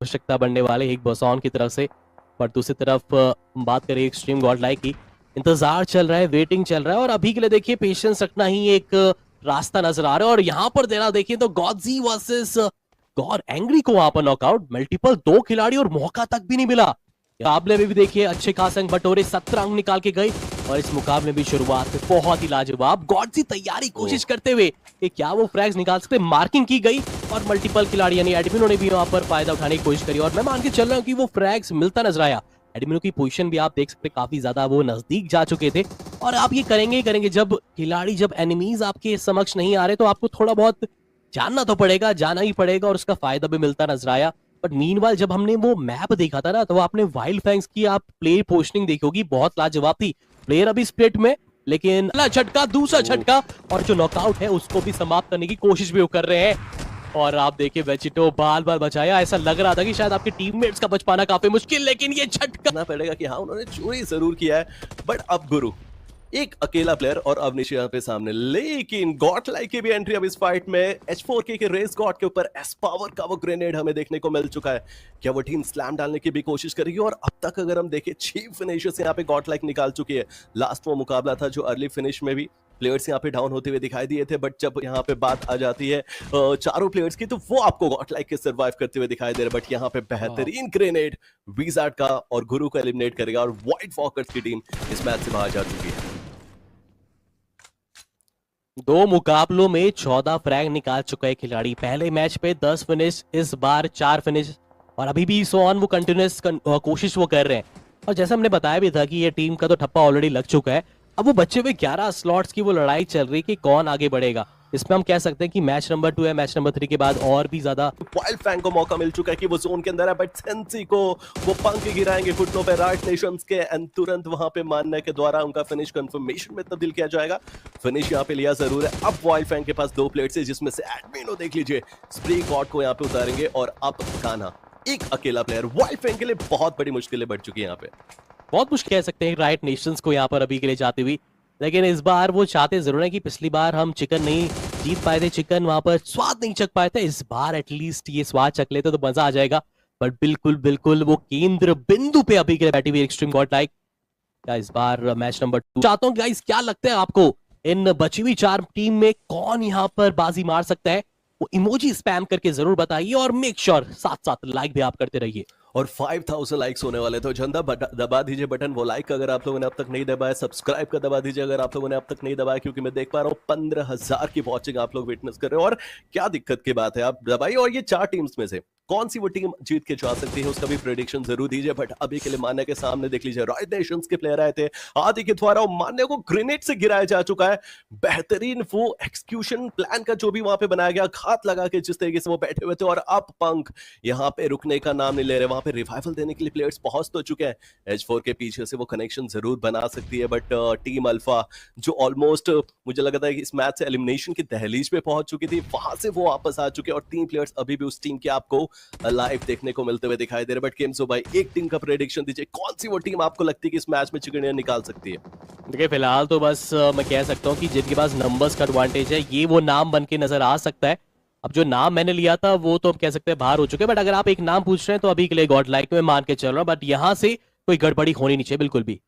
आवश्यकता बनने वाले एक बसॉन की तरफ से। पर दूसरी तरफ बात करें एक्सट्रीम गॉड लाइक की, इंतजार चल रहा है, वेटिंग चल रहा है और अभी के लिए देखिए पेशेंस रखना ही एक रास्ता नजर आ रहा है। और यहाँ पर देना देखिए तो गॉडजी वर्सेस गॉड एंग्री को वहां पर नॉकआउट, मल्टीपल 2 खिलाड़ी और मौका तक भी नहीं मिला। मुकाबले में भी देखिए अच्छे खासे अंक बटोरे, 17 अंक निकाल के गई और इस मुकाबले भी शुरुआत में बहुत ही लाजवाब गॉडजी तैयारी कोशिश करते हुए कि क्या वो फ्रैग्स निकाल सकते, मार्किंग की गई और मल्टीपल खिलाड़ी यानी एडमिनो ने भी वहां पर फायदा उठाने की कोशिश करी और मैं मान के चल रहा हूं कि वो फ्रैग्स मिलता नजर आया। एडमिनो की पोजीशन भी आप देख सकते काफी ज्यादा वो नजदीक जा चुके थे और आप ये करेंगे ही करेंगे जब खिलाड़ी, जब एनिमीज आपके समक्ष नहीं आ रहे तो आपको थोड़ा बहुत जानना तो पड़ेगा, जाना ही पड़ेगा और उसका फायदा भी मिलता नजर आया। बट मीनवाइल जब हमने वो मैप देखा था ना तो आपने वाइल्ड फैंग्स की आप प्लेयर पोस्टिंग देखी होगी, बहुत लाजवाब थी। प्लेयर अभी स्प्लिट में, लेकिन झटका, दूसरा झटका और जो नॉकआउट है उसको भी समाप्त करने की कोशिश भी वो कर रहे हैं। और आप देखिए वेजिटो बाल बाल बचाया, ऐसा लग रहा था कि शायद आपके टीममेट्स का बच पाना काफी मुश्किल, लेकिन ये झटका पड़ेगा कि हाँ उन्होंने चोरी जरूर किया है। बट अब गुरु एक अकेला प्लेयर और अवनिश यहाँ पे सामने, लेकिन गॉड लाइक की भी एंट्री अब इस फाइट में। H4K के रेस गॉड के ऊपर एस पावर का वो ग्रेनेड हमें देखने को मिल चुका है। क्या वो टीम स्लैम डालने की भी कोशिश करेगी? और अब तक अगर हम देखें 6 फिनिशर्स यहाँ पे गॉड लाइक निकाल चुकी है। लास्ट वो मुकाबला था जो अर्ली फिनिश में भी प्लेयर्स यहाँ पे डाउन होते हुए दिखाई दिए थे, बट जब यहाँ पे बात आ जाती है चारों प्लेयर्स की तो वो आपको गॉड लाइक के सर्वाइव करते हुए दिखाई दे रहे। बट यहाँ पे बेहतरीन ग्रेनेड विजार्ड का और गुरु को एलिमिनेट करेगा और व्हाइट वॉकर्स की टीम इस मैच से बाहर जा चुकी है। 2 मुकाबलों में 14 फ्रैग निकाल चुका है खिलाड़ी। पहले मैच पे 10 फिनिश, इस बार 4 फिनिश और अभी भी सो ऑन वो कंटिन्यूस कोशिश वो कर रहे हैं। और जैसा हमने बताया भी था कि ये टीम का तो ठप्पा ऑलरेडी लग चुका है। अब वो बच्चे हुए 11 स्लॉट्स की वो लड़ाई चल रही कि कौन आगे बढ़ेगा। इसमें हम कह सकते हैं कि मैच नंबर 2 है, मैच नंबर 3 के बाद और भी ज्यादा वाइल्ड फैंग को मौका मिल चुका है कि वो जोन के अंदर है, बट सेंसी को वो पंख गिराएंगे घुटनों पे राइट नेशंस के एंड तुरंत वहां पे मारने के द्वारा उनका फिनिश कंफर्मेशन में तब्दील किया जाएगा। फिनिश यहाँ पे लिया जरूर है। अब वाइल्ड फैंग के पास 2 प्लेयर्स है जिसमें से एडमिनो देख लीजिए स्प्री गॉड को यहाँ पे उतारेंगे और अब कान्हा एक अकेला प्लेयर वाइल्ड फैंग के लिए बहुत बड़ी मुश्किलें बढ़ चुकी है। यहाँ पे बहुत मुश्किल कह सकते हैं राइट नेशंस को यहाँ पर अभी के लिए जाती हुई, लेकिन इस बार वो चाहते जरूर है कि पिछली बार हम चिकन नहीं जीत पाए थे, चिकन वहां पर स्वाद नहीं चख पाए थे, इस बार एटलीस्ट ये स्वाद चख लेते तो मजा आ जाएगा। बट बिल्कुल बिल्कुल वो केंद्र बिंदु पे अभी के लिए बैठी हुई एक्सट्रीम गॉड लाइक। क्या इस बार मैच नंबर 2 चाहता हूँ गाइस, क्या लगता है आपको इन बची हुई 4 टीम में कौन यहाँ पर बाजी मार सकता है? वो इमोजी स्पैम करके जरूर बताइए और मेक श्योर साथ साथ लाइक भी आप करते रहिए। और 5000 लाइक्स होने वाले तो जनता दबा दीजिए बटन वो लाइक अगर आप लोगों ने अब तक नहीं दबाया, सब्सक्राइब का दबा दीजिए अगर आप लोगों ने अब तक नहीं दबाया, क्योंकि मैं देख पा रहा हूँ 15,000 की वॉचिंग आप लोग विटनेस कर रहे हो। और क्या दिक्कत की बात है, आप दबाइए। और ये 4 टीम्स में से कौन सी वो टीम जीत के जा सकती है उसका भी प्रेडिक्शन जरूर दीजिए। बट अभी के लिए मान्य के सामने देख लीजिए राइट नेशंस के प्लेयर आए थे, आदि के द्वारा मान्य को ग्रेनेड से गिराया जा चुका है। बेहतरीन वो एक्सक्यूशन प्लान का जो भी वहां पे बनाया गया, घात लगा के जिस तरीके से वो बैठे हुए थे। और अब पंख यहाँ पे रुकने का नाम नहीं ले रहे, वहां पे रिवाइवल देने के लिए प्लेयर्स पहुंच तो चुके हैं। H4 के पीछे से वो कनेक्शन जरूर बना सकती है, बट टीम अल्फा जो ऑलमोस्ट मुझे लगा था कि इस मैच से एलिमिनेशन की दहलीज पे पहुंच चुकी थी, वहां से वो वापस आ चुके हैं और 3 प्लेयर्स अभी भी उस टीम के आपको लाइव देखने को मिलते हुए दिखाई दे रहे। बट केम्सो भाई एक टीम का प्रेडिक्शन दीजिए, कौन सी वो टीम आपको लगती है कि इस मैच में चिकनिया निकाल सकती है? देखिए फिलहाल तो बस मैं कह सकता हूँ कि जिनके पास नंबर्स का एडवांटेज है ये वो नाम बन के नजर आ सकता है। अब जो नाम मैंने लिया था वो तो हम कह सकते हैं बाहर हो चुके हैं, बट अगर आप एक नाम पूछ रहे हैं तो अभी के लिए गॉड लाइक में मान के चल रहा हूँ। बट यहाँ से कोई गड़बड़ी होनी नहीं चाहिए बिल्कुल भी।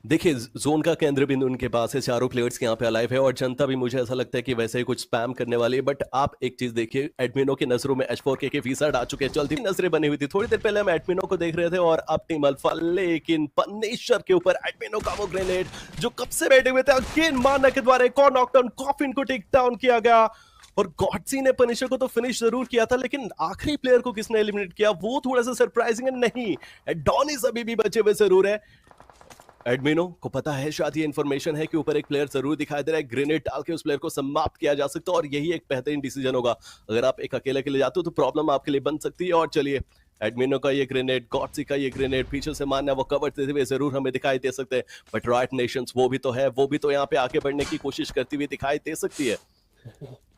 देखिए जोन का केंद्र बिंदु उनके पास है, चारों प्लेयर्स के यहाँ पे अलाइव है और जनता भी मुझे ऐसा लगता है कि वैसे ही कुछ स्पैम करने वाली है। बट आप एक चीज देखिए, एडमिनो की नजरों में H4K के विजार्ड आ चुके हैं, चलती नजरें बनी हुई थी। थोड़ी देर पहले हम एडमिनो को देख रहे थे और अब टीम अल्फा, लेकिन पन्नेश्वर के ऊपर एडमिनो का वो ग्रेनेड जो कब से बैठे हुए थे, अगेन मारने के द्वारा एक और नॉकडाउन, कॉफिन को टेक डाउन किया गया। और गॉडसी ने पनिशर को तो फिनिश जरूर किया था, लेकिन आखिरी प्लेयर को किसने एलिमिनेट किया वो थोड़ा सा सरप्राइजिंग है। नहीं, एडोनिस अभी भी बचे हुए जरूर है। एडमिनो को पता है, शायद ये इंफॉर्मेशन है कि ऊपर एक प्लेयर जरूर दिखाई दे रहा है, ग्रेनेड डाल के उस प्लेयर को समाप्त किया जा सकता है और यही एक बेहतरीन डिसीजन होगा। अगर आप एक अकेले के लिए जाते हो तो प्रॉब्लम आपके लिए बन सकती है। और चलिए एडमिनो का ये ग्रेनेड, गॉडसी का ये ग्रेनेड पीछे से मारना, वो कवर देते हुए जरूर हमें दिखाई दे सकते हैं। बट राइट नेशंस वो भी तो है, वो भी तो यहाँ पे आगे बढ़ने की कोशिश करती हुई दिखाई दे सकती है।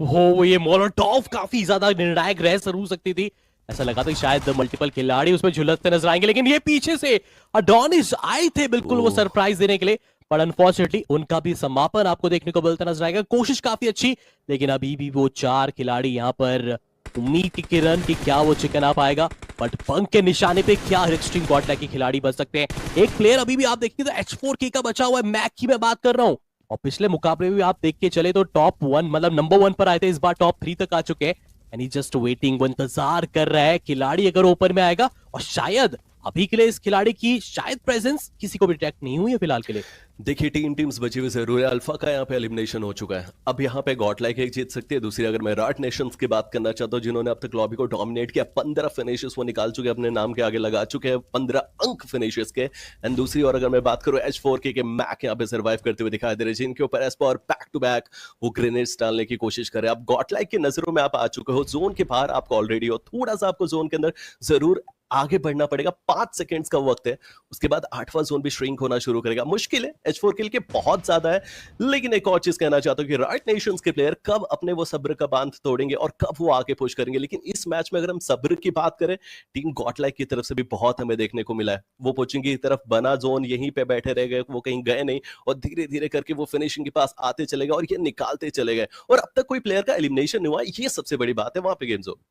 हो ये मोलोटॉव काफी ज्यादा निर्णायक रह जरूर सकती थी। ऐसा लगा था कि शायद मल्टीपल खिलाड़ी उसमें झुलसते नजर आएंगे, लेकिन ये पीछे से अडोनिस आए थे बिल्कुल वो सरप्राइज देने के लिए। पर अनफॉर्चुनेटली उनका भी समापन आपको देखने को मिलता नजर आएगा। कोशिश काफी अच्छी, लेकिन अभी भी वो 4 खिलाड़ी यहाँ पर उम्मीद की किरण कि क्या वो चिकन आ पाएगा। बट पंख के निशाने पे क्या एक्सट्रीम गॉड की खिलाड़ी बच सकते हैं। एक प्लेयर अभी भी आप देखिए तो H4K का बचा हुआ है, मैक की मैं बात कर रहा हूं। और पिछले मुकाबले में भी आप देख के चले तो टॉप 1 मतलब नंबर 1 पर आए थे, इस बार टॉप 3 तक आ चुके हैं। एंड ही जस्ट वेटिंग, वो इंतजार कर रहा है खिलाड़ी अगर ओपन में आएगा। और शायद अभी के लिए इस खिलाड़ी की शायद प्रेजेंस किसी को भी डिटेक्ट नहीं हुई है फिलहाल के लिए। देखिए तीन टीम्स बची हुई जरूर है। अल्फा का यहाँ पे एलिमिनेशन हो चुका है। अब यहाँ पे गॉड लाइक एक जीत सकती है। दूसरी अगर मैं राट नेशंस की बात करना चाहता हूँ, जिन्होंने अब तक लॉबी को डोमिनेट किया, 15 फिनिशेस वो निकाल चुके हैं, अपने नाम के आगे लगा चुके हैं 15 अंक फिनिशेस के। एंड दूसरी और अगर मैं बात करूँ H4K के मैक यहाँ पे सर्वाइव करते हुए दिखाई दे रहे हैं, जिनके ऊपर एस पर बैक टू बैक वो ग्रेनेड्स डालने की कोशिश कर रहे हैं। अब गॉड लाइक की नजरों में आप आ चुके हो, जोन के बाहर आपको ऑलरेडी हो, थोड़ा सा आपको जोन के अंदर जरूर आगे बढ़ना पड़ेगा। 5 सेकंड्स का वक्त है, उसके बाद 8वां जोन भी श्रिंक होना शुरू करेगा। मुश्किल है, H4 के बहुत ज्यादा है। लेकिन एक और चीज कहना चाहता हूं कि राइट नेशंस के प्लेयर कब अपने वो सब्र का बांध तोड़ेंगे और कब वो आगे पुश करेंगे। लेकिन इस मैच में अगर हम सब्र की बात करें, टीम गॉडलाइक की तरफ से भी बहुत हमें देखने को मिला है। वो पोचिंग की तरफ बना जोन, यहीं पे बैठे रह गए, वो कहीं गए नहीं और धीरे धीरे करके वो फिनिशिंग के पास आते चले गए और ये निकालते चले गए। और अब तक कोई प्लेयर का एलिमिनेशन नहीं हुआ, ये सबसे बड़ी बात है वहां पे गेम जोन।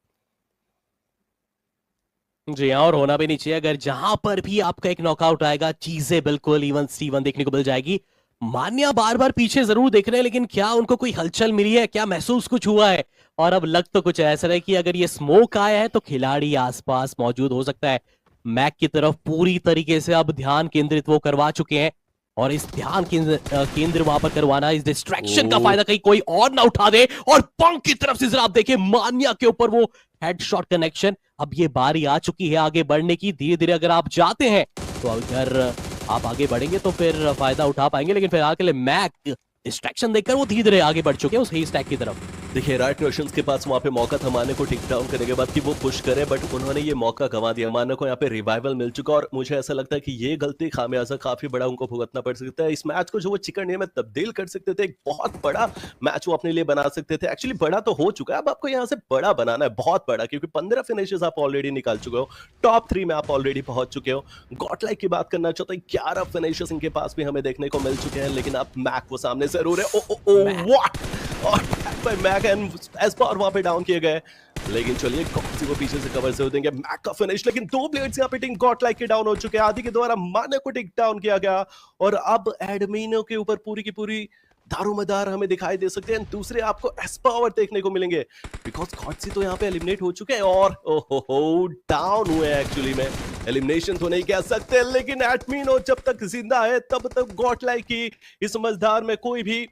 जी हाँ, और होना भी नहीं चाहिए। अगर जहां पर भी आपका एक नॉकआउट आएगा, चीजें बिल्कुल इवन स्टीवन देखने को मिल जाएगी। मान्या बार बार पीछे जरूर देख रहे हैं, लेकिन क्या उनको कोई हलचल मिली है, क्या महसूस कुछ हुआ है? और अब लग तो कुछ ऐसा है कि अगर ये स्मोक आया है तो खिलाड़ी आसपास मौजूद हो सकता है। मैक की तरफ पूरी तरीके से अब ध्यान केंद्रित वो करवा चुके हैं। और इस ध्यान केंद्र वहां पर करवाना, इस डिस्ट्रैक्शन का फायदा कहीं कोई और ना उठा दे। और पंख की तरफ से जरा आप देखें, मान्या के ऊपर वो हेडशॉट कनेक्शन। अब ये बारी आ चुकी है आगे बढ़ने की। धीरे धीरे अगर आप जाते हैं तो अगर आप आगे बढ़ेंगे तो फिर फायदा उठा पाएंगे। लेकिन फिलहाल के लिए मैक डिस्ट्रैक्शन देखकर वो धीरे धीरे आगे बढ़ चुके हैं उस ही स्टैक की तरफ। देखिए राइट नेशंस के पास वहां पे मौका था माने को टिक डाउन करने के बाद कि वो पुश करे, बट उन्होंने ये मौका गंवा दिया। माने को यहाँ पे रिवाइवल मिल चुका और मुझे ऐसा लगता है कि ये गलती खामियाजा काफी बड़ा उनको भुगतना पड़ सकता है। इस मैच को जो वो चिकन डिनर में तब्दील कर सकते थे, एक बहुत बड़ा मैच वो अपने लिए बना सकते थे। एक्चुअली बड़ा तो हो चुका है, अब आपको यहाँ से बड़ा बनाना है, बहुत बड़ा, क्योंकि 15 फिनिशेस आप ऑलरेडी निकाल चुके हो, टॉप 3 में आप ऑलरेडी पहुंच चुके हो। गॉडलाइक की बात करना चाहता हूँ, 11 फिनिशेस इनके पास भी हमें देखने को मिल चुके हैं, लेकिन अब मैक वो सामने जरूर है। ओ व्हाट, और मैक एंड एस्पार वहां पे डाउन किए गए। लेकिन चलिए कॉक्सी को पीछे से कवर से देंगे, मैक का फिनिश। लेकिन 2 प्लेयर्स यहाँ पे टिंग गॉडलाइक के डाउन हो चुके हैं, आदि के द्वारा माने को टिक डाउन किया गया। और अब एडमिनो के ऊपर पूरी की पूरी दारोमदार हमें दिखाई दे सकते हैं। दूसरे आपको एस्पावर देखने को मिलेंगे, बिकॉज कॉक्सी तो यहाँ पे एलिमिनेट हो चुके हैं और ओहो डाउन हुए हैं। एक्चुअली में एलिमिनेशन तो नहीं कह सकते, लेकिन एडमिनो जब तक जिंदा है तब तक गॉडलाइक की इस मझधार में कोई भी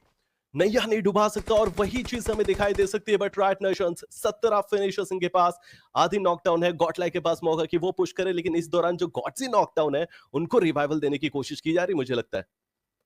नैया नहीं डुबा सकता। और वही चीज हमें दिखाई दे सकती है। बट राइट नेशंस 17 फिनिशर्स इनके पास, आधी नॉकडाउन है। गॉडलाइक के पास मौका कि वो पुश करे, लेकिन इस दौरान जो गॉडजी नॉकडाउन है उनको रिवाइवल देने की कोशिश की जा रही मुझे लगता है।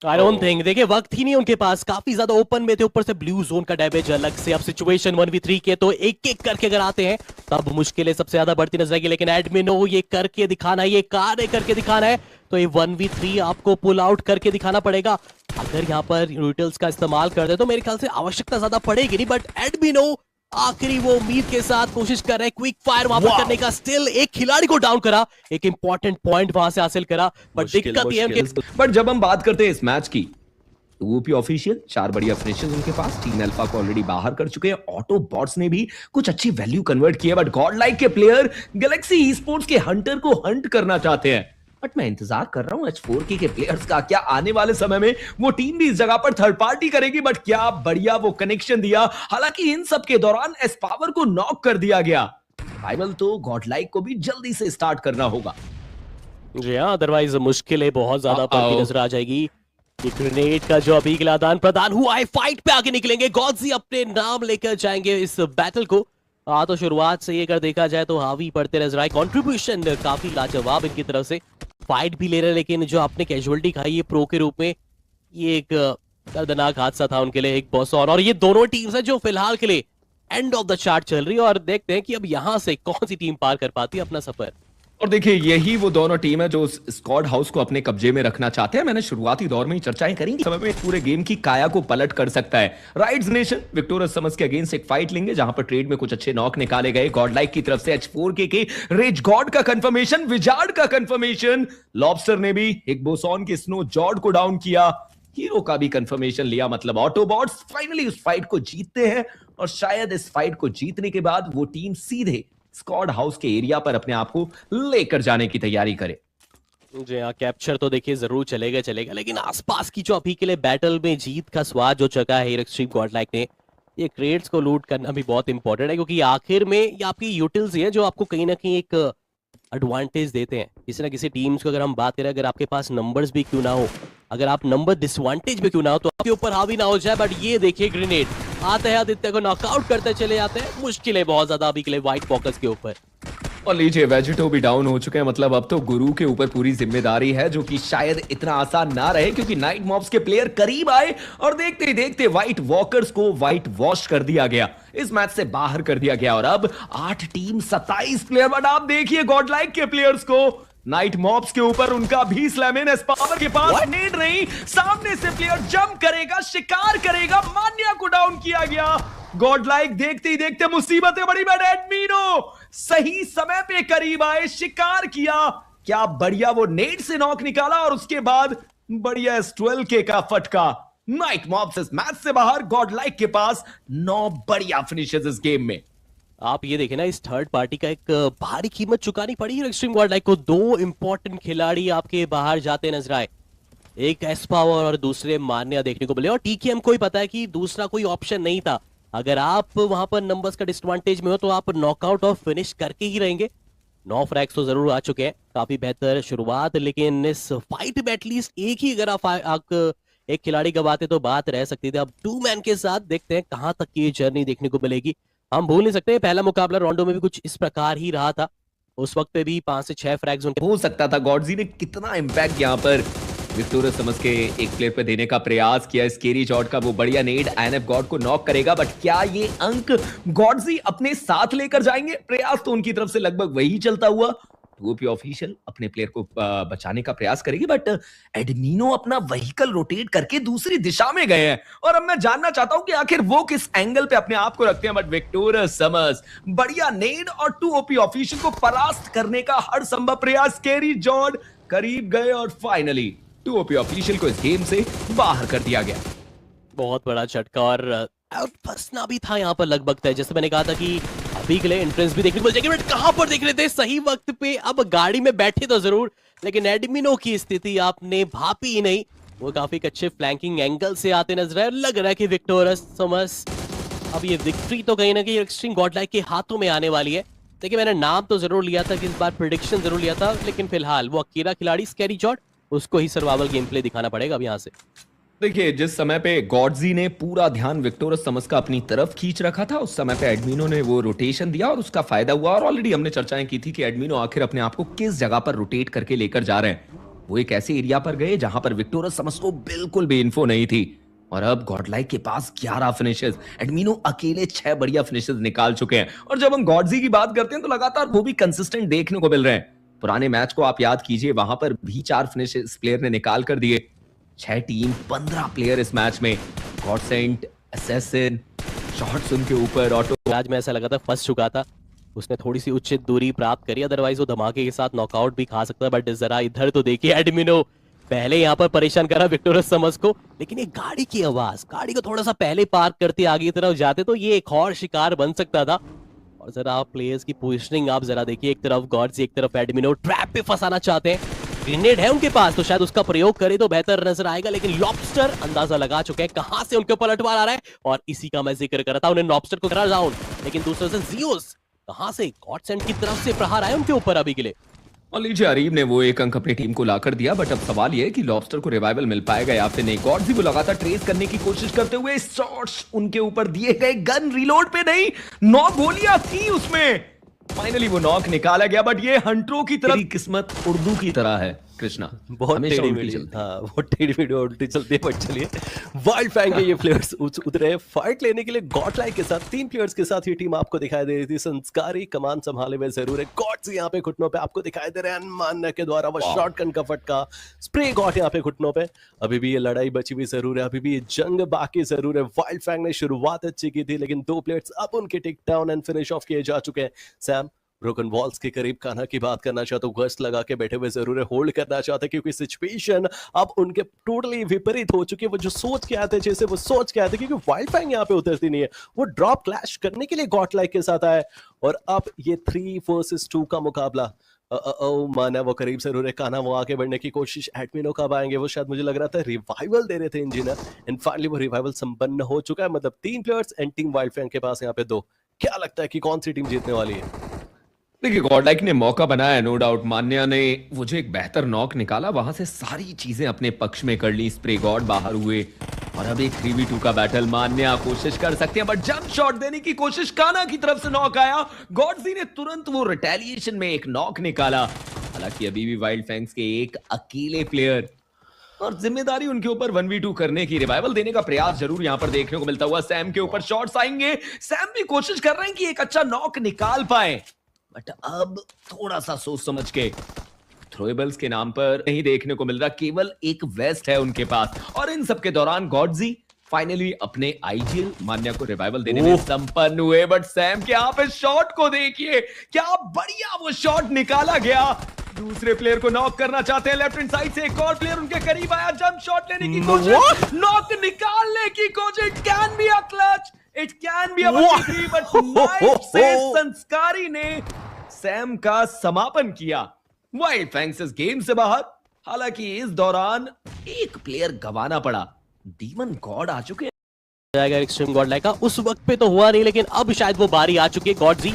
आई डोंट थिंक, देखिए वक्त ही नहीं उनके पास, काफी ज्यादा ओपन में थे, ऊपर से ब्लू जोन का डैमेज अलग से। अब सिचुएशन 1v3 के तो एक एक करके अगर आते हैं तब मुश्किलें सबसे ज्यादा बढ़ती नजर आएगी। लेकिन एडमिनो ये करके दिखाना है, ये कार्य करके दिखाना है, तो ये 1v3 आपको पुल आउट करके दिखाना पड़ेगा। अगर यहाँ पर रिटल्स का इस्तेमाल कर दे तो मेरे ख्याल से आवश्यकता ज्यादा पड़ेगी नहीं। बट एडमिनो आखिरी वो उम्मीद के साथ कोशिश कर रहे हैं क्विक फायर वहां पर करने का। स्टिल एक खिलाड़ी को डाउन करा, एक इंपॉर्टेंट पॉइंट वहां से हासिल करा। बट दिक्कत ये है कि बट जब हम बात करते हैं इस मैच की, यूपी ऑफिशियल 4 बढ़िया फिनिशेस उनके पास, टीम अल्फा को ऑलरेडी बाहर कर चुके हैं, ऑटो बॉट्स ने भी कुछ अच्छी वैल्यू कन्वर्ट की है। बट गॉडलाइक के प्लेयर गैलेक्सी ई स्पोर्ट्स के हंटर को हंट करना चाहते हैं। बट मैं इंतजार कर रहा हूं H4K के प्लेयर्स का, क्या आने वाले समय में वो टीम भी इस जगह पर थर्ड पार्टी करेगी। बट क्या बढ़िया वो कनेक्शन दिया। हालांकि इन सब के दौरान एस्पावर को नॉक कर दिया गया। राइवल तो गॉडलाइक को भी जल्दी से स्टार्ट करना होगा। जी हाँ, अदरवाइज मुश्किलें बहुत ज्यादा बढ़ती नजर आ जाएगी। ग्रेनेड का जो अभी आदान प्रदान हुआ है, फाइट पे आगे निकलेंगे, गॉडजी अपने नाम लेकर जाएंगे इस बैटल को। तो शुरुआत से ये अगर देखा जाए तो हावी पड़ते नजर आए, कंट्रीब्यूशन काफी लाजवाब इनकी तरफ से, फाइट भी ले रहे, लेकिन जो आपने कैजुअलिटी खाई है प्रो के रूप में, ये एक दर्दनाक हादसा था उनके लिए, एक बॉस और ये दोनों टीम्स है जो फिलहाल के लिए एंड ऑफ द चार्ट चल रही है। और देखते हैं कि अब यहां से कौन सी टीम पार कर पाती है अपना सफर। और देखिए यही वो दोनों टीम है जो स्क्वाड हाउस को अपने कब्जे में रखना चाहते हैं। मैंने शुरुआती दौर में ही चर्चाएं करी, समय में पूरे गेम की काया को पलट कर सकता है। राइड्स नेशन विक्टोरियस समझ के अगेंस्ट एक फाइट लेंगे, जहां पर ट्रेड में कुछ अच्छे नॉक निकाले गए। गॉडलाइक की तरफ से H4K के रेज गॉड का कंफर्मेशन, विजार्ड का कंफर्मेशन, लॉबस्टर ने भी एक बोसॉन के स्नो जॉर्ड को डाउन किया, हीरो का भी कंफर्मेशन लिया। मतलब ऑटोबॉट्स फाइनली उस फाइट को जीतते हैं और शायद इस फाइट को जीतने के बाद वो टीम सीधे स्क्वाड हाउस के एरिया पर अपने आप को लेकर जाने की तैयारी करे। जी हाँ, कैप्चर तो देखिए जरूर चलेगा चलेगा, लेकिन आसपास की जो अभी के लिए बैटल में जीत का स्वाद जो चखा है एक्सट्रीम गॉडलाइक ने, ये क्रेट्स को लूट करना भी बहुत इंपॉर्टेंट है, क्योंकि आखिर में ये आपकी यूटिल्स ही है जो आपको कहीं ना कहीं एक एडवांटेज देते हैं किसी ना किसी टीम्स को। अगर हम बात करें, अगर आपके पास नंबर्स भी क्यों ना हो, अगर आप नंबर डिसवांटेज भी क्यों ना हो, तो आपके ऊपर हावी ना हो जाए। बट ये देखिए ग्रेनेड आते हैं, आदित्य को नॉकआउट करते चले जाते हैं। मुश्किल है बहुत ज्यादा अभी के लिए व्हाइट फोकस के ऊपर। और लीजिए वेजिटो भी डाउन हो चुके हैं, मतलब अब तो गुरु के ऊपर पूरी जिम्मेदारी है, जो कि शायद इतना आसान ना रहे, क्योंकि नाइट मॉब्स के प्लेयर करीब आए और देखते ही देखते व्हाइट वॉकर्स को व्हाइट वॉश कर दिया गया, इस मैच से बाहर कर दिया गया। और अब 8 टीम 27 प्लेयर। बट आप देखिए गॉडलाइक के प्लेयर्स को, नाइट मॉब्स के ऊपर उनका भी स्लैमिनेस पावर के पास नेड नहीं, सामने से प्लेयर जंप करेगा, शिकार करेगा, मान्या को डाउन किया गया। गॉडलाइक देखते ही देखते मुसीबतें बड़ी। बट एडमिनो सही समय पे करीब आए, शिकार किया, क्या बढ़िया वो नेड से नॉक निकाला, और उसके बाद बढ़िया S12K का फटका। नाइट मॉब्स इस मैच से बाहर, गॉडलाइक के पास 9 बढ़िया फिनिशेस इस गेम में। आप ये देखें ना, इस थर्ड पार्टी का एक भारी कीमत चुकानी पड़ी है एक्सट्रीम गॉडलाइक को। 2 इंपॉर्टेंट खिलाड़ी आपके बाहर जाते नजर आए, एक एस पावर और दूसरे मान्या देखने को मिले। और टीकेएम को ही पता है कि दूसरा कोई ऑप्शन नहीं था। अगर आप वहां पर नंबर्स का डिसएडवांटेज में हो तो आप नॉकआउट और फिनिश करके ही रहेंगे। 9 फ्रैग्स तो जरूर आ चुके हैं, काफी बेहतर शुरुआत, लेकिन इस फाइट में एटलीस्ट एक ही अगर आप एक खिलाड़ी गवाते तो बात रह सकती थी। अब 2 मैन के साथ देखते हैं कहां तक की ये जर्नी देखने को मिलेगी। हम भूल नहीं सकते पहला मुकाबला रोंडो में भी कुछ इस प्रकार ही रहा था, उस वक्त पे भी 5 से 6 फ्रैग्स उनके हो सकता था। गॉडजी ने कितना इंपैक्ट यहां पर विक्टोरियस समझ के एक प्लेयर पे देने का प्रयास किया। स्केरी जॉट का वो बढ़िया नेड INF गॉड को नॉक करेगा, बट क्या ये अंक गॉडजी अपने साथ लेकर जाएंगे? प्रयास तो उनकी तरफ से लगभग वही चलता हुआ। टूओपी ऑफिशियल अपने प्लेयर को बचाने का प्रयास करेगी, बट एडमिनो अपना व्हीकल रोटेट करके दूसरी दिशा में गए हैं। और अब मैं जानना चाहता हूं कि आखिर वो किस एंगल पे अपने आप को रखते हैं। बट विक्टोरियस समझ बढ़िया नेड और टूओपी ऑफिशियल को परास्त करने का हर संभव प्रयास। स्केरी जॉट करीब गए और फाइनली टूओपी ऑफिशियल को इस गेम से बाहर कर दिया गया। बहुत बड़ा झटका, और फंसना भी था यहाँ पर लगभग तय। जैसे मैंने कहा था कि अभी के लिए एंट्रेंस भी देखने को मिल जाएगी, बट कहां पर देख रहे थे सही वक्त पे। अब गाड़ी में बैठे तो जरूर, लेकिन एडमिनो की स्थिति आपने भापी ही नहीं। वो काफी अच्छे फ्लैंकिंग एंगल से आते नजर आए। लग रहा है कि विक्टोरियस समझ अब ये विक्ट्री तो कहीं ना कहीं एक्सट्रीम गॉडलाइक के हाथों में आने वाली है। देखिए मैंने नाम तो जरूर लिया था कि इस बार प्रेडिक्शन जरूर लिया था, लेकिन फिलहाल वो अकेला खिलाड़ी स्कैरी जॉट, उसको ही सर्वाइवल गेम प्ले दिखाना पड़ेगा अब यहाँ से। देखिए जिस समय पे गॉडजी ने पूरा ध्यान विक्टोरियस समझ का अपनी तरफ खींच रखा था, उस समय पे एडमिनो ने वो रोटेशन दिया और उसका फायदा हुआ। और ऑलरेडी हमने चर्चाएं की थी कि एडमिनो आखिर अपने आप को किस जगह पर रोटेट करके लेकर जा रहे हैं। वो एक ऐसे एरिया पर गए जहां पर विक्टोरियस समझ को बिल्कुल भी इन्फो नहीं थी। और अब गॉडलाइक के पास 11 फिनिशेस, एडमिनो अकेले 6 बढ़िया फिनिशेस निकाल चुके हैं। और जब हम गॉडजी की बात करते हैं तो लगातार वो भी कंसिस्टेंट देखने को मिल रहे हैं। पुराने मैच को आप याद कीजिए, वहां पर भी 4 फिनिशेस प्लेयर ने निकाल कर दिए। 6 टीम 15 प्लेयर इस मैच में। गॉडसेंट, असैसिन, शॉट्स उनके ऊपर ऑटो। आज में ऐसा लगा था फंस चुका था, उसने थोड़ी सी उचित दूरी प्राप्त करी, अदरवाइज वो धमाके के साथ नॉकआउट भी खा सकता है। बट जरा इधर तो देखिए, एडमिनो पहले यहाँ पर परेशान करा विक्टोरियस समझ को, लेकिन ये गाड़ी की आवाज, गाड़ी को थोड़ा सा पहले पार्क करते आगे की तरफ जाते तो ये एक और शिकार बन सकता था। और जरा आप प्लेयर्स की पोजिशनिंग आप जरा देखिए, एक तरफ गॉड्स, एक तरफ एडमिनो ट्रैप पे फंसाना चाहते हैं। ग्रेनेड है उनके पास तो शायद उसका प्रयोग करे तो बेहतर नजर आएगा, लेकिन लॉबस्टर अंदाजा लगा चुके हैं कहां से उनके ऊपर पलटवार आ रहा है। और इसी का मैं जिक्र कर रहा था, उन्हें लॉबस्टर को करा डाउन, लेकिन दूसरे से जियोस कहां से गॉडसेंट की तरफ से प्रहार आए उनके ऊपर अभी के लिए। और लीजिए अरीब ने वो एक अंक अपनी टीम को लाकर दिया। बट अब सवाल ये है कि लॉबस्टर को रिवाइवल मिल पाएगा या फिर नहीं। गॉडजी को लगातार ट्रेस करने की कोशिश करते हुए, शॉट्स उनके ऊपर दिए गए, गन रीलोड पे नहीं, 9 गोलियां थी उसमें। फाइनली वो नॉक निकाला गया। बट ये हंटरों की तरह किस्मत उर्दू की तरह है कृष्णा, बहुत हमेशा टेढ़ी उल्टी मेढ़ी, चलती है। हाँ बहुत टेढ़ी मेढ़ी और उल्टी चलती है। बट चलिए, वाइल्ड फैंग के ये प्लेयर्स उतरे हैं फाइट लेने के लिए गॉडलाइक के साथ। 3 प्लेयर्स के साथ ये टीम आपको दिखाई दे रही थी। संस्कारी कमान संभाले हुए जरूर है, गॉड्स यहाँ पे घुटनों पे आपको दिखाई दे रहे हैं। अनमान्य के द्वारा वो शॉटगन का फटका, स्प्रे गॉड यहाँ पे घुटनों पे। अभी भी ये लड़ाई बची हुई जरूर है, अभी भी ये जंग बाकी जरूर है। वाइल्ड फैंग ने शुरुआत अच्छी की थी, लेकिन 2 प्लेयर्स अब उनके take down and finish off किए जा चुके हैं। सैम, ब्रोकन वॉल्स के करीब कान्हा की बात करना चाहता हूँ, गश्त लगा के बैठे हुए जरूर है, होल्ड करना चाहते हैं क्योंकि सिचुएशन अब उनके टोटली विपरीत हो चुकी है। वो जो सोच के आते जैसे वो सोच के आते, क्योंकि वाइल्ड फैंग यहाँ पे उतरती नहीं है, वो ड्रॉप क्लैश करने के लिए गॉड लाइक के साथ आए और अब ये 3 वर्सेस 2 का मुकाबला। माना वो करीब जरूर है, कान्हा वो आगे बढ़ने की कोशिश, एडमिनो कब आएंगे, वो शायद मुझे लग रहा था रिवाइवल दे रहे थे इंजीनियर, एंड फाइनली वो रिवाइवल संपन्न हो चुका है। मतलब 3 players and team Wild Fang के पास यहाँ पे 2। क्या लगता है कि कौन सी टीम जीतने वाली है? देखिए गॉडलाइक ने मौका बनाया, नो डाउट। मान्या ने वो जो एक बेहतर नॉक निकाला, वहां से सारी चीजें अपने पक्ष में कर ली। स्प्रे गॉड बाहर हुए और अब एक 3v2 का बैटल। मान्या कोशिश कर सकते हैं बट जंप शॉट देने की कोशिश, कान्हा की तरफ से नॉक आया। गॉडजी ने तुरंत वो रिटेलिएशन में एक नॉक निकाला। हालांकि अभी भी वाइल्ड फैंग्स के एक अकेले प्लेयर और जिम्मेदारी उनके ऊपर 1v2 करने की, रिवाइवल देने का प्रयास जरूर यहां पर देखने को मिलता हुआ। सैम के ऊपर शॉट्स आएंगे, सैम भी कोशिश कर रहे हैं कि एक अच्छा नॉक निकाल पाए, बट अब थोड़ा सा सोच समझ के। थ्रोएबल्स के नाम पर नहीं देखने को मिल रहा, केवल एक वेस्ट है उनके पास। और इन सब के दौरान गॉडजी फाइनली अपने आईजीएल मान्या को रिवाइवल देने में संपन्न हुए। बट सैम के यहाँ पे शॉट को देखिए, क्या बढ़िया वो शॉट निकाला गया। दूसरे प्लेयर को नॉक करना चाहते हैं, लेफ्ट हैंड साइड से एक और प्लेयर उनके करीब आया, जंप शॉट लेने की कोशिश, नॉक निकालने की कोशिश। It can be a clutch, it can be a victory, but knife से संस्कारी ने सैम का समापन किया। वाइल्ड फैंग्स इस गेम से बाहर। हालांकि इस दौरान एक प्लेयर गंवाना पड़ा, डीमन गॉड आ चुके हैं। जाएगा एक्सट्रीम गॉड लाइक का, उस वक्त पे तो हुआ नहीं, लेकिन अब शायद वो बारी आ चुकी है। गॉडजी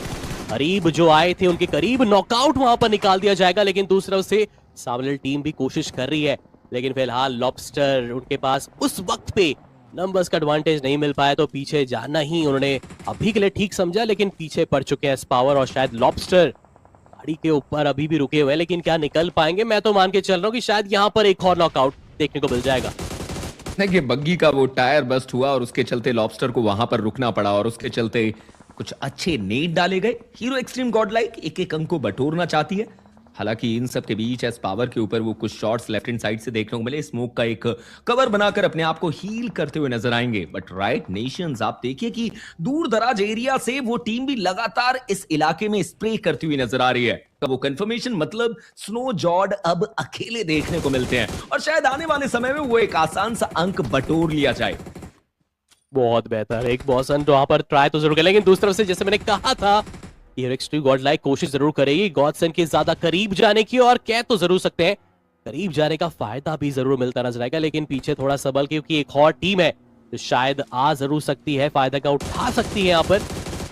करीब जो आए थे उनके करीब नॉकआउट वहां पर निकाल दिया जाएगा, लेकिन दूसरी तरफ से सामने टीम भी कोशिश कर रही है, लेकिन फिलहाल लॉबस्टर उनके पास उस वक्त पे नंबर्स का एडवांटेज नहीं मिल पाया, तो पीछे जाना ही उन्होंने अभी के लिए ठीक समझा, लेकिन पीछे पड़ चुके हैं स्पावर और शायद लॉबस्टर गाड़ी के ऊपर अभी भी रुके हुए हैं, लेकिन क्या निकल पाएंगे? मैं तो मान के चल रहा हूँ कि शायद यहाँ पर एक और नॉकआउट देखने को मिल जाएगा। देखिए बग्गी का वो टायर बस्ट हुआ और उसके चलते लॉबस्टर को वहां पर रुकना पड़ा और उसके चलते कुछ अच्छे नेट डाले गए। हीरो एक्सट्रीम गॉडलाइक एक एक अंक को बटोरना चाहती है। हालांकि इन सब के बीच एस पावर के ऊपर वो कुछ शॉट्स लेफ्ट हैंड साइड से देखने को मिले, स्मोक का एक कवर बनाकर अपने आप को हील करते हुए नजर आएंगे। बट राइट नेशंस, आप देखिए कि दूर दराज एरिया से वो टीम भी लगातार इस इलाके में स्प्रे करती हुई नजर आ रही है। वो कंफर्मेशन मतलब स्नो जॉर्ड अब अकेले देखने को मिलते हैं और शायद आने वाले समय में वो एक आसान सा अंक बटोर लिया जाए। बहुत बेहतर, एक बॉसन तो वहां पर ट्राई तो जरूर करें, लेकिन दूसरी तरफ से जैसे मैंने कहा था, ये एक्सट्रीम गॉडलाइक कोशिश जरूर करेगी गॉडसन के ज्यादा करीब जाने की, और कह तो जरूर सकते हैं करीब जाने का फायदा भी जरूर मिलता नजर आएगा, लेकिन पीछे थोड़ा सबल क्योंकि एक और टीम है तो शायद आ जरूर सकती है, फायदा का उठा सकती है यहाँ पर,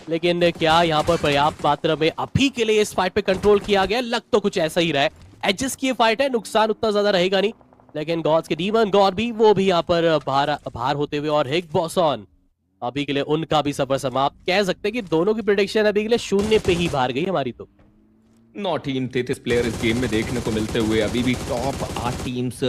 लेकिन क्या यहाँ पर पर्याप्त मात्रा में अभी के लिए इस फाइट पे कंट्रोल किया गया? लग तो कुछ ऐसा ही रहा है, एडजस्ट की फाइट है, नुकसान उतना ज्यादा रहेगा नहीं, लेकिन गॉड्स के डीमन गॉड भी वो भी यहाँ पर बाहर होते हुए, और हिग बॉसन अभी के लिए उनका भी सफर समाप्त। कह सकते हैं कि दोनों की प्रेडिक्शन अभी के लिए शून्य पे ही बाहर गई हमारी। तो 9 टीम 33 प्लेयर इस गेम में देखने को मिलते हुए अभी भी टॉप 8 टीम्स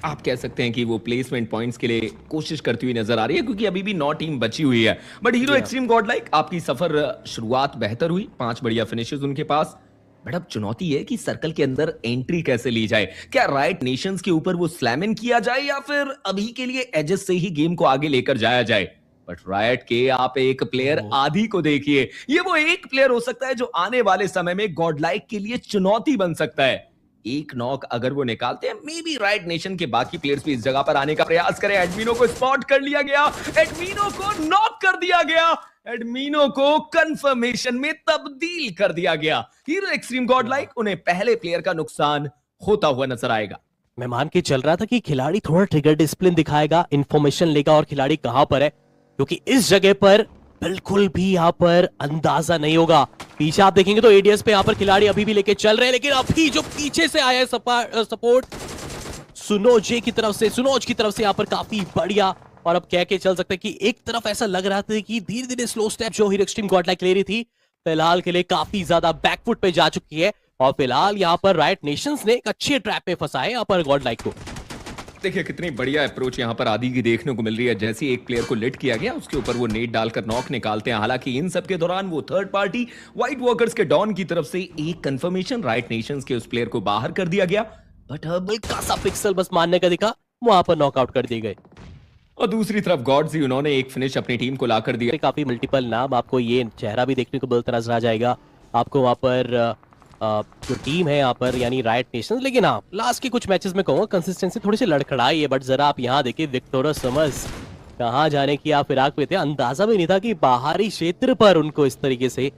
आप कह सकते हैं कि वो प्लेसमेंट पॉइंट्स के लिए कोशिश करती हुई नजर आ रही है, क्योंकि अभी भी 9 टीम बची हुई है। बट हीरो एक्सट्रीम गॉडलाइक आपकी सफर शुरुआत बेहतर हुई, 5 बढ़िया फिनिशेस उनके पास, बट अब चुनौती है कि सर्कल के अंदर एंट्री कैसे ली जाए। क्या राइट नेशंस के ऊपर वो स्लैम इन किया जाए या फिर अभी के लिए एजेस से ही गेम को आगे लेकर जाया जाए? बट रायट के आप एक प्लेयर आदि को देखिए, ये वो एक प्लेयर हो सकता है जो आने वाले समय में गॉडलाइक के लिए चुनौती बन सकता है। एक नॉक अगर वो निकालते हैं, मे बी राइट नेशन के बाकी प्लेयर्स भी इस जगह पर आने का प्रयास करें। एडमिनो को स्पॉट कर लिया गया, एडमिनो को नॉक कर दिया गया, एडमिनो को कंफर्मेशन में तब्दील कर दिया गया। हीरो एक्सट्रीम गॉडलाइक उन्हें पहले प्लेयर का नुकसान होता हुआ नजर आएगा। मैं मान के चल रहा था कि खिलाड़ी थोड़ा ट्रिगर डिसिप्लिन दिखाएगा, इंफॉर्मेशन लेगा और खिलाड़ी कहां पर है, क्योंकि इस जगह पर बिल्कुल भी यहाँ पर अंदाजा नहीं होगा। पीछे आप देखेंगे तो एडीएस पे यहाँ पर खिलाड़ी अभी भी लेके चल रहे हैं, लेकिन अभी जो पीछे से आया है सपोर्ट सुनोज की तरफ से यहाँ पर काफी बढ़िया, और अब कह के चल सकते हैं कि एक तरफ ऐसा लग रहा था कि धीरे धीरे स्लो स्टेप जो हीरो एक्सट्रीम गॉडलाइक ले रही थी, फिलहाल के लिए काफी ज्यादा बैकफुट पे जा चुकी है, और फिलहाल यहाँ पर राइट नेशंस ने एक अच्छे ट्रैप में फंसा है यहाँ पर गॉडलाइक को। देखिए कितनी बढ़िया अप्रोच यहाँ पर आदि की देखने को मिल रही है। जैसे ही एक प्लेयर को लिट किया गया, उसके ऊपर वो नेट डालकर नॉक निकालते हैं। हालांकि इन सब के दौरान वो थर्ड पार्टी व्हाइट वॉकर्स के डॉन की तरफ से एक कंफर्मेशन राइट नेशंस के उस प्लेयर को बाहर कर दिया गया, बट अब हल्का सा पिक्सल बस मारने का दिखा, वहां पर नॉकआउट कर दिए गए। और दूसरी तरफ गॉड्स उन्होंने एक फिनिश अपनी टीम को लाकर दिया। काफी मल्टीपल नाम, आपको ये चेहरा भी देखने को मिलता नजर आ जाएगा, आपको वहां पर जो टीम है यहाँ पर यानी राइट नेशंस, लेकिन हाँ लास्ट के कुछ मैचेस में कहूँगा कंसिस्टेंसी थोड़ी सी लड़खड़ाई है। बट जरा आप यहाँ देखिए विक्टोरिया समर्स कहाँ जाने की आप फिराक पे थे, अंदाजा भी नहीं था कि बाहरी क्षेत्र पर उनको इस तरीके से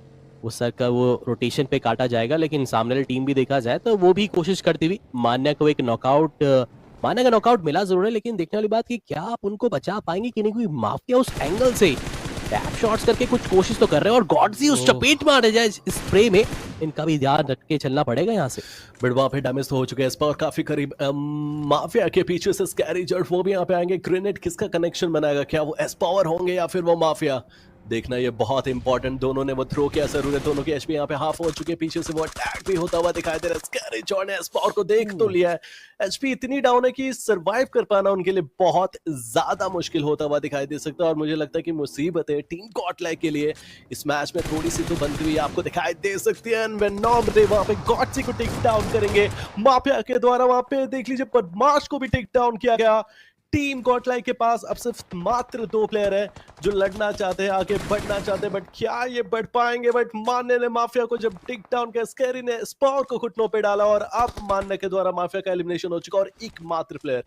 वो सर का वो रोटेशन पे काटा जाएगा। लेकिन सामने वाली टीम भी देखा जाए तो वो भी कोशिश करती हुई मान्या को एक नॉकआउट, मान्या का नॉकआउट मिला जरूर है, लेकिन देखने वाली बात कि क्या आप उनको बचा पाएंगे कि नहीं। कोई माफिया उस एंगल से टैप शॉट्स करके कुछ कोशिश तो कर रहे हैं और गॉड्जी उस चपेट में आ जाए इस स्प्रे में, इनका भी ध्यान रख के चलना पड़ेगा यहाँ से। बट वहां पे डैमेज तो हो चुके हैं और काफी करीब माफिया के पीछे से स्कैरी जर्ट वो भी यहाँ पे आएंगे। ग्रेनेड किसका कनेक्शन बनाएगा, क्या वो एस्पावर होंगे या फिर वो माफिया, देखना ये बहुत इंपॉर्टेंट। दोनों ने वो थ्रो किया जरूर है, दोनों के एचपी यहाँ पे हाफ हो चुके हैं, पीछे से वो अटैक भी होता हुआ दिखाई दे रहा है। स्कैरी जॉर्ट ने एस्पावर को देख तो लिया है, एचपी इतनी डाउन है कि सरवाइव कर पाना उनके लिए बहुत ज्यादा मुश्किल होता हुआ दिखाई दे सकता है। और मुझे लगता है कि मुसीबत है टीम गॉडलाइक के लिए इस मैच में थोड़ी सी तो बनती हुई आपको दिखाई दे सकती है। नॉर्मली वहां पे गॉडसी को टेक डाउन करेंगे माफिया के द्वारा, वहां पे देख लीजिए बदमाश को भी टेक डाउन किया गया। टीम गॉडलाइक के पास अब सिर्फ मात्र 2 प्लेयर है जो लड़ना चाहते हैं, आगे बढ़ना चाहते हैं, बट क्या ये बढ़ पाएंगे। बट मान्य ने माफिया को जब टिक डाउन किया, स्कैरी ने स्पॉर को घुटनों पे डाला और अब मान्य के द्वारा माफिया का एलिमिनेशन हो चुका और एकमात्र प्लेयर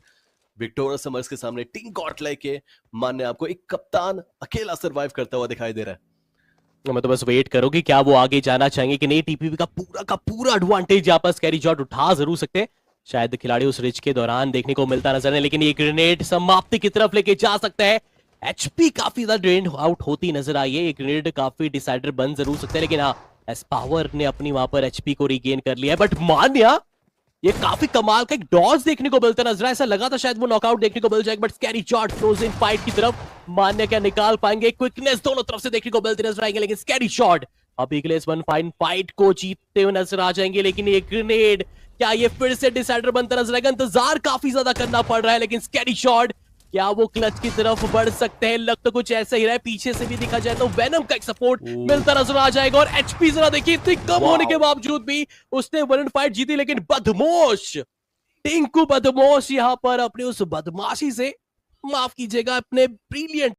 विक्टोरिया समर्स के सामने टीम गॉडलाइक के मान्य आपको एक कप्तान अकेला सर्वाइव करता हुआ दिखाई दे रहा है। मैं तो बस वेट करो कि क्या वो आगे जाना चाहेंगे कि नहीं। टीपीपी का पूरा एडवांटेज यहाँ पर स्कैरी जॉर्ट उठा जरूर सकते हैं, शायद खिलाड़ी उस रिच के दौरान देखने को मिलता नजर है, लेकिन ये ग्रेनेड समाप्ति की तरफ लेके जा सकता है। एचपी काफी ज्यादा ड्रेन आउट होती नजर आई है, ये ग्रेनेड काफी डिसाइडर बन जरूर सकते हैं, लेकिन हाँ एस्पावर ने अपनी वहां पर एचपी को रिगेन कर लिया है। बट मान्या ये काफी कमाल का एक डॉज देखने को मिलता नजर है, ऐसा लगा था शायद वो नॉकआउट देखने को मिल जाएगा, बट स्कैरी जॉर्ट फ्रोजन फाइट की तरफ मान्या क्या निकाल पाएंगे। क्विकनेस दोनों तरफ से देखने को मिलती नजर आएंगे, लेकिन स्कैरी जॉर्ट अभी के लिए इस वन फाइन फाइट को जीतते हुए नजर आ जाएंगे। लेकिन ये ग्रेनेड क्या ये फिर से डिसाइडर बनता नजर आएगा, इंतजार काफी ज्यादा करना पड़ रहा है, लेकिन स्कैरी जॉर्ट क्या वो क्लच की तरफ बढ़ सकते हैं। लग तो कुछ ऐसा ही रहा है, पीछे से भी दिखा जाए तो वेनम का एक सपोर्ट मिलता नजर आ जाएगा। और एचपी जरा देखिए इतनी कम होने के बावजूद भी उसने 1 फाइट जीती, लेकिन बदमाश टिंकू बदमाश यहाँ पर अपनी उस बदमाशी से, माफ कीजिएगा, अपने ब्रिलियंट